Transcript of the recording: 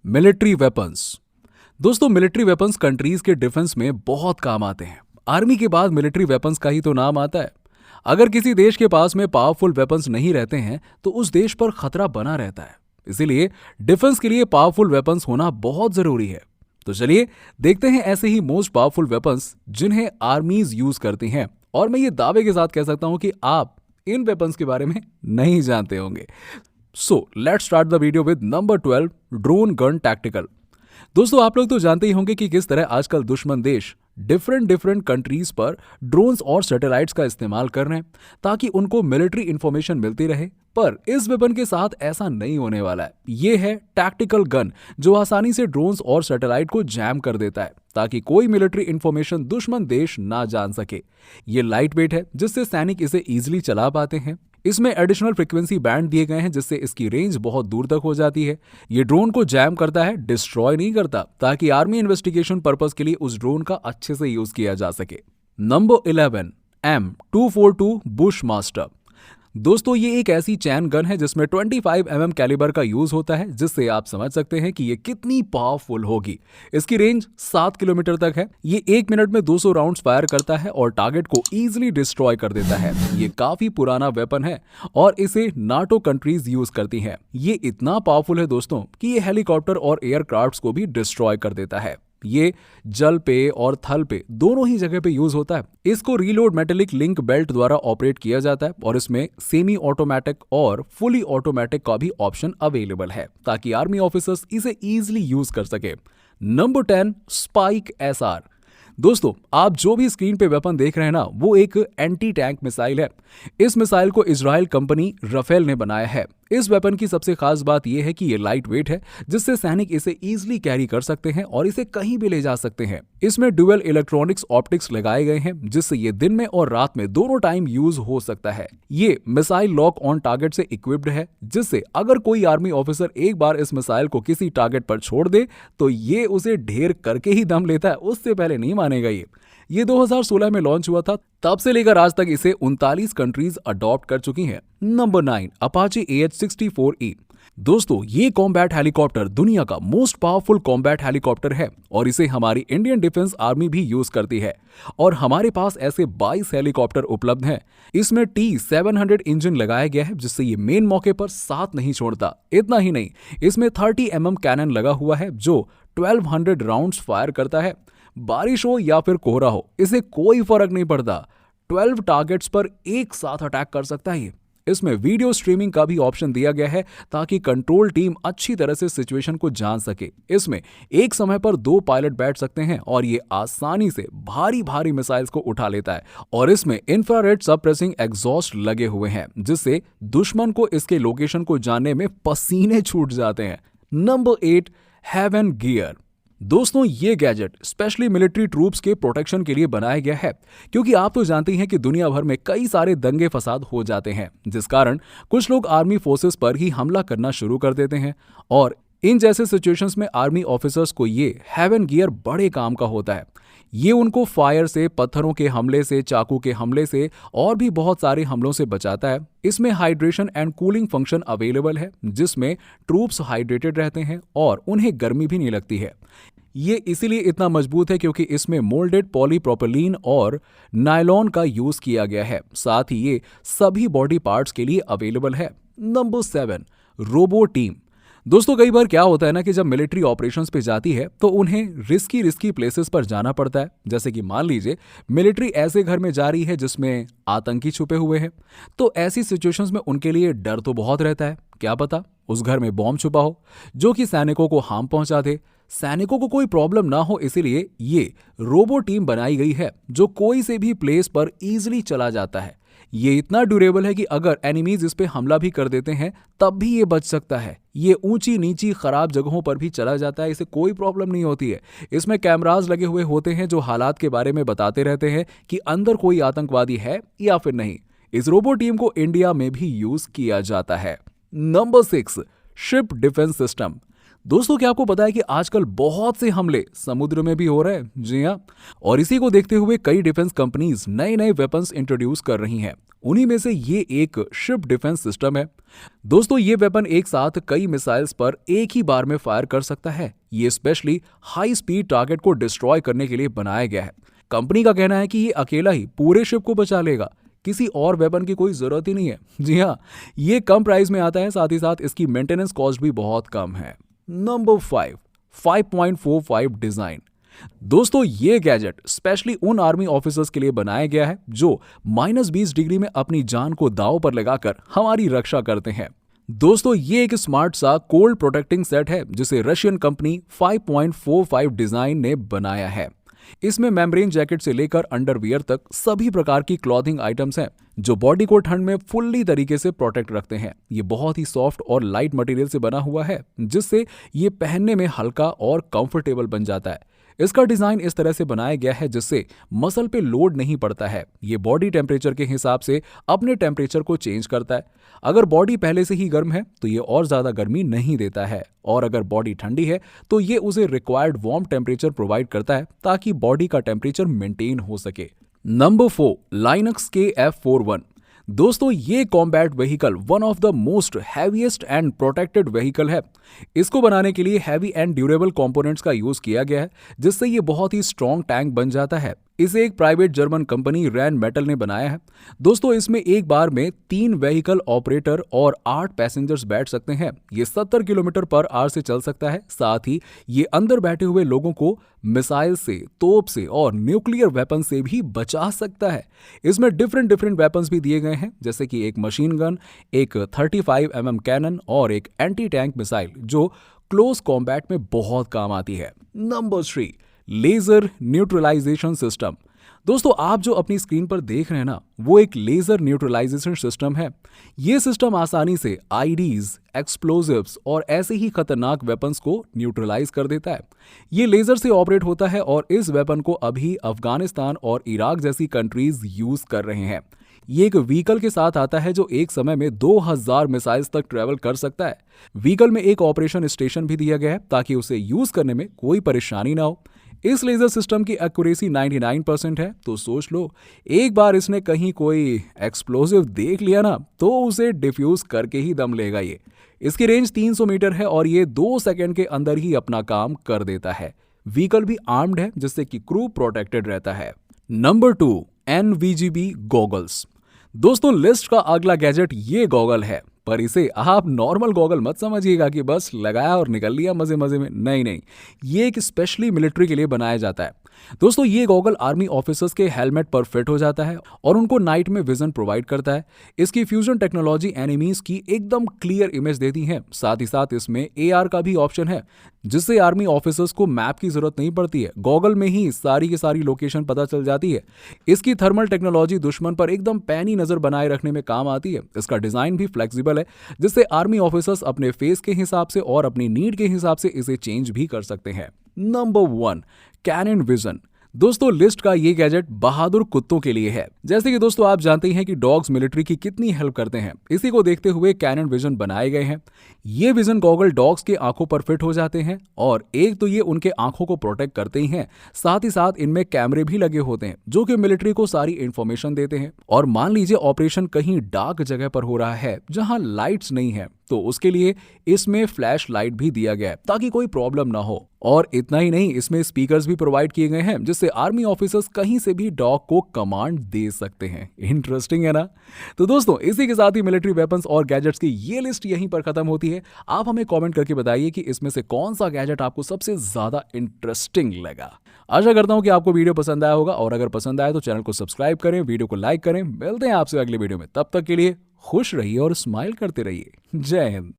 Military weapons. दोस्तों, military weapons countries के defence में बहुत काम आते हैं। आर्मी के बाद मिलिट्री वेपन्स का ही तो नाम आता है। अगर किसी देश के पास में पावरफुल वेपन्स नहीं रहते हैं तो उस देश पर खतरा बना रहता है। इसीलिए डिफेंस के लिए पावरफुल वेपन्स होना बहुत जरूरी है। तो चलिए देखते हैं ऐसे ही मोस्ट पावरफुल वेपन्स जिन्हें आर्मीज यूज करती हैं। और मैं ये दावे के साथ कह सकता हूं कि आप इन वेपन्स के बारे में नहीं जानते होंगे। So let's start the video with number 12, drone gun tactical. दोस्तों, आप लोग तो जानते ही होंगे कि किस तरह आजकल दुश्मन देश डिफरेंट कंट्रीज पर ड्रोन्स और सैटेलाइट्स का इस्तेमाल कर रहे हैं ताकि उनको मिलिट्री इंफॉर्मेशन मिलती रहे। पर इस वेपन के साथ ऐसा नहीं होने वाला है। ये है टैक्टिकल गन जो आसानी से ड्रोन्स और सैटेलाइट को जैम कर देता है ताकि कोई मिलिट्री इंफॉर्मेशन दुश्मन देश ना जान सके। ये लाइट वेट है जिससे सैनिक इसे इजीली चला पाते हैं। इसमें एडिशनल फ्रीक्वेंसी बैंड दिए गए हैं जिससे इसकी रेंज बहुत दूर तक हो जाती है। ये ड्रोन को जैम करता है, डिस्ट्रॉय नहीं करता, ताकि आर्मी इन्वेस्टिगेशन पर्पस के लिए उस ड्रोन का अच्छे से यूज किया जा सके। Number 11, M242 Bush master. दोस्तों, ये एक ऐसी चैन गन है जिसमें 25 कैलिबर का यूज होता है, जिससे आप समझ सकते हैं कि ये कितनी पावरफुल होगी। इसकी रेंज 7 किलोमीटर तक है। ये 1 मिनट में 200 राउंड्स फायर करता है और टारगेट को इजीली डिस्ट्रॉय कर देता है। ये काफी पुराना वेपन है और इसे नाटो कंट्रीज यूज करती हैं। ये इतना पावरफुल है दोस्तों कि ये हेलीकॉप्टर और एयरक्राफ्ट्स को भी डिस्ट्रॉय कर देता है। ये जल पे और थल पे दोनों ही जगह पे यूज होता है। इसको रीलोड मेटेलिक लिंक बेल्ट द्वारा ऑपरेट किया जाता है और इसमें सेमी ऑटोमेटिक और फुली ऑटोमेटिक का भी ऑप्शन अवेलेबल है ताकि आर्मी ऑफिसर्स इसे इजीली यूज कर सके। Number 10, spike SR। दोस्तों, आप जो भी स्क्रीन पे वेपन देख रहे हैं ना, वो एक एंटी टैंक मिसाइल है। इस मिसाइल को इजराइल कंपनी राफेल ने बनाया है। इस वेपन की सबसे खास बात यह है कि ये लाइट वेट है जिससे सैनिक इसे इजीली कैरी कर सकते हैं और इसे कहीं भी ले जा सकते हैं। इसमें ड्यूअल इलेक्ट्रॉनिक्स ऑप्टिक्स लगाए गए हैं जिससे ये दिन में और रात में दोनों टाइम यूज हो सकता है। ये मिसाइल लॉक ऑन टारगेट से इक्विप्ड है जिससे अगर कोई आर्मी ऑफिसर एक बार इस मिसाइल को किसी टारगेट पर छोड़ दे तो ये उसे ढेर करके ही दम लेता है, उससे पहले नहीं मानेगा। ये 2016 में लॉन्च हुआ था। तब से लेकर आज तक इसे 39 कंट्रीज अडॉप्ट कर चुकी हैं। Number 9, Apache AH-64E। दोस्तों, ये कॉम्बैट हेलीकॉप्टर दुनिया का मोस्ट पावरफुल कॉम्बैट हेलीकॉप्टर है और इसे हमारी इंडियन डिफेंस आर्मी भी यूज करती है। और हमारे पास ऐसे 22 हेलीकॉप्टर उपलब्ध हैं। इसमें T-700 इंजन लगाया गया है जिससे ये मेन मौके पर साथ नहीं छोड़ता। इतना ही नहीं, इसमें 30 mm कैनन लगा हुआ है जो 1200 राउंड्स फायर करता है। बारिश हो या फिर कोहरा हो, इसे कोई फर्क नहीं पड़ता। 12 टारगेट्स पर एक साथ अटैक कर सकता है। इसमें वीडियो स्ट्रीमिंग का भी ऑप्शन दिया गया है ताकि कंट्रोल टीम अच्छी तरह से सिचुएशन को जान सके। इसमें एक समय पर 2 पायलट बैठ सकते हैं और ये आसानी से भारी मिसाइल्स को उठा लेता है। और इसमें इंफ्रारेड सप्रेसिंग एग्जॉस्ट लगे हुए हैं जिससे दुश्मन को इसके लोकेशन को जानने में पसीने छूट जाते हैं। Number 8, heaven gear. दोस्तों, ये गैजेट स्पेशली मिलिट्री ट्रूप्स के प्रोटेक्शन के लिए बनाया गया है क्योंकि आप तो जानते हैं कि दुनिया भर में कई सारे दंगे फसाद हो जाते हैं जिस कारण कुछ लोग आर्मी फोर्सेस पर ही हमला करना शुरू कर देते हैं। और इन जैसे सिचुएशंस में आर्मी ऑफिसर्स को ये हेवन गियर बड़े काम का होता है। ये उनको फायर से, पत्थरों के हमले से, चाकू के हमले से और भी बहुत सारे हमलों से बचाता है। इसमें hydration and cooling function available है जिसमें ट्रूप्स हाइड्रेटेड रहते हैं और उन्हें गर्मी भी नहीं लगती है। ये इसीलिए इतना मजबूत है क्योंकि इसमें मोल्डेड पॉलीप्रोपिलीन और नायलॉन का यूज किया गया है। साथ ही ये सभी बॉडी पार्ट्स के लिए अवेलेबल है। Number 7, robo team. दोस्तों, कई बार क्या होता है ना कि जब मिलिट्री ऑपरेशंस पे जाती है तो उन्हें रिस्की प्लेसेस पर जाना पड़ता है। जैसे कि मान लीजिए मिलिट्री ऐसे घर में जा रही है जिसमें आतंकी छुपे हुए हैं, तो ऐसी सिचुएशंस में उनके लिए डर तो बहुत रहता है। क्या पता उस घर में बॉम्ब छुपा हो जो कि सैनिकों को हार्म पहुंचा दे। सैनिकों को कोई प्रॉब्लम ना हो इसलिए ये रोबो टीम बनाई गई है जो कोई से भी प्लेस पर इजीली चला जाता है। ये इतना ड्यूरेबल है कि अगर एनिमीज इस पे हमला भी कर देते हैं तब भी ये बच सकता है। ये ऊंची नीची खराब जगहों पर भी चला जाता है, इसे कोई प्रॉब्लम नहीं होती है। इसमें कैमरास लगे हुए होते हैं जो हालात के बारे में बताते रहते हैं कि अंदर कोई आतंकवादी है या फिर नहीं। इस रोबो टीम को इंडिया में भी यूज किया जाता है। Number 6, ship defence system. दोस्तों, क्या आपको पता है कि आजकल बहुत से हमले समुद्र में भी हो रहे हैं? जी हाँ। और इसी को देखते हुए कई डिफेंस कंपनीज नए नए वेपन्स इंट्रोड्यूस कर रही हैं। उन्हीं में से ये एक शिप डिफेंस सिस्टम है। दोस्तों, ये वेपन एक साथ कई मिसाइल्स पर एक ही बार में फायर कर सकता है। ये स्पेशली हाई स्पीड टारगेट को डिस्ट्रॉय करने के लिए बनाया गया है। कंपनी का कहना है कि ये अकेला ही पूरे शिप को बचा लेगा, किसी और वेपन की कोई जरूरत ही नहीं है। जी हाँ, ये कम प्राइस में आता है, साथ ही साथ इसकी मेंटेनेंस कॉस्ट भी बहुत कम है। Number 5, 5.45 design. दोस्तों, ये गैजेट स्पेशली उन आर्मी ऑफिसर्स के लिए बनाया गया है जो -20 डिग्री में अपनी जान को दांव पर लगाकर हमारी रक्षा करते हैं। दोस्तों, ये एक स्मार्ट सा कोल्ड प्रोटेक्टिंग सेट है जिसे रशियन कंपनी 5.45 डिजाइन ने बनाया है। इसमें मेम्ब्रेन जैकेट से लेकर अंडरवियर तक सभी प्रकार की क्लॉथिंग आइटम्स हैं जो बॉडी को ठंड में फुल्ली तरीके से प्रोटेक्ट रखते हैं। ये बहुत ही सॉफ्ट और लाइट मटेरियल से बना हुआ है जिससे ये पहनने में हल्का और कंफर्टेबल बन जाता है। इसका डिजाइन इस तरह से बनाया गया है जिससे मसल पे लोड नहीं पड़ता है। ये बॉडी टेम्परेचर के हिसाब से अपने टेम्परेचर को चेंज करता है। अगर बॉडी पहले से ही गर्म है तो ये और ज्यादा गर्मी नहीं देता है, और अगर बॉडी ठंडी है तो ये उसे रिक्वायर्ड वार्म टेम्परेचर प्रोवाइड करता है ताकि बॉडी का टेम्परेचर मेंटेन हो सके। नंबर 4, लाइनक्स के F41। दोस्तों, ये combat vehicle one of the most heaviest and protected vehicle है। इसको बनाने के लिए हैवी एंड ड्यूरेबल कंपोनेंट्स का यूज किया गया है जिससे ये बहुत ही स्ट्रॉन्ग टैंक बन जाता है। इसे एक प्राइवेट जर्मन कंपनी रैन मेटल ने बनाया है। दोस्तों, इसमें एक बार में 3 व्हीकल ऑपरेटर और 8 पैसेंजर्स बैठ सकते हैं। ये 70 किलोमीटर पर आवर से चल सकता है। साथ ही ये अंदर बैठे हुए लोगों को मिसाइल से, तोप से और न्यूक्लियर वेपन से भी बचा सकता है। इसमें डिफरेंट वेपन्स भी दिए गए हैं जैसे कि एक मशीन गन, एक 35 mm कैनन और एक एंटी टैंक मिसाइल जो क्लोज कॉम्बैट में बहुत काम आती है। Number 3, laser neutralisation system. दोस्तों, आप जो अपनी स्क्रीन पर देख रहे हैं ना, वो एक लेजर न्यूट्रलाइजेशन सिस्टम है। ये सिस्टम आसानी से आईडीज, एक्सप्लोजिव्स और ऐसे ही खतरनाक वेपन्स को न्यूट्रलाइज कर देता है। ये लेजर से ऑपरेट होता है और इस वेपन को अभी अफगानिस्तान और इराक जैसी कंट्रीज यूज कर रहे हैं। ये एक व्हीकल के साथ आता है जो एक समय में 2000 मिसाइल्स तक ट्रेवल कर सकता है। व्हीकल में एक ऑपरेशन स्टेशन भी दिया गया है ताकि उसे यूज करने में कोई परेशानी ना हो। इस लेजर सिस्टम की एक्यूरेसी 99% है, तो सोच लो, एक बार इसने कहीं कोई एक्सप्लोसिव देख लिया ना तो उसे डिफ्यूज करके ही दम लेगा ये। इसकी रेंज 300 मीटर है और ये 2 सेकंड के अंदर ही अपना काम कर देता है। व्हीकल भी आर्म्ड है जिससे कि क्रू प्रोटेक्टेड रहता है। Number 2, NVGB goggles. दोस्तों, लिस्ट का अगला गैजेट ये गॉगल है, पर इसे आप नॉर्मल गॉगल मत समझिएगा कि बस लगाया और निकल लिया मजे मजे में। नहीं, ये एक स्पेशली मिलिट्री के लिए बनाया जाता है। दोस्तों, ये गॉगल आर्मी ऑफिसर्स के हेलमेट पर फिट हो जाता है और उनको नाइट में विजन प्रोवाइड करता है। इसकी फ्यूजन टेक्नोलॉजी एनिमीज की एकदम क्लियर इमेज देती है। साथ ही साथ इसमें AR का भी ऑप्शन है जिससे आर्मी ऑफिसर्स को मैप की जरूरत नहीं पड़ती है। गॉगल में ही सारी की सारी लोकेशन पता चल जाती है। इसकी थर्मल टेक्नोलॉजी दुश्मन पर एकदम पैनी नजर बनाए रखने में काम आती है। इसका डिजाइन भी फ्लेक्सिबल है जिससे आर्मी ऑफिसर्स अपने फेस के हिसाब से और अपनी नीड के हिसाब से इसे चेंज भी कर सकते हैं। Number 1, cannon vision. दोस्तों, लिस्ट का ये गैजेट बहादुर कुत्तों के लिए है। जैसे कि दोस्तों आप जानते हैं कि डॉग्स मिलिट्री की कितनी हेल्प करते हैं। इसी को देखते हुए कैनन विजन बनाए गए हैं। ये विजन गॉगल डॉग्स के आंखों पर फिट हो जाते हैं और एक तो ये उनके आंखों को प्रोटेक्ट करते ही हैं, साथ ही साथ इनमें कैमरे भी लगे होते हैं जो कि मिलिट्री को सारी इंफॉर्मेशन देते हैं। और मान लीजिए ऑपरेशन कहीं डार्क जगह पर हो रहा है जहां लाइट्स नहीं है, तो उसके लिए इसमें फ्लैश लाइट भी दिया गया है ताकि कोई प्रॉब्लम ना हो। और इतना ही नहीं, इसमें स्पीकर्स भी प्रोवाइड किए गए हैं जिससे आर्मी ऑफिसर्स कहीं से भी डॉग को कमांड दे सकते हैं। इंटरेस्टिंग है ना? तो दोस्तों, इसी के साथ ही मिलिट्री वेपन्स और गैजेट्स की ये लिस्ट यहीं पर खत्म होती है। आप हमें कमेंट करके बताइए कि इसमें से कौन सा गैजेट आपको सबसे ज्यादा इंटरेस्टिंग लगा। आशा करता हूं कि आपको वीडियो पसंद आया होगा, और अगर पसंद आया तो चैनल को सब्सक्राइब करें, वीडियो को लाइक करें। मिलते हैं आपसे अगले वीडियो में, तब तक के लिए खुश रहिए और स्माइल करते रहिए। जय हिंद।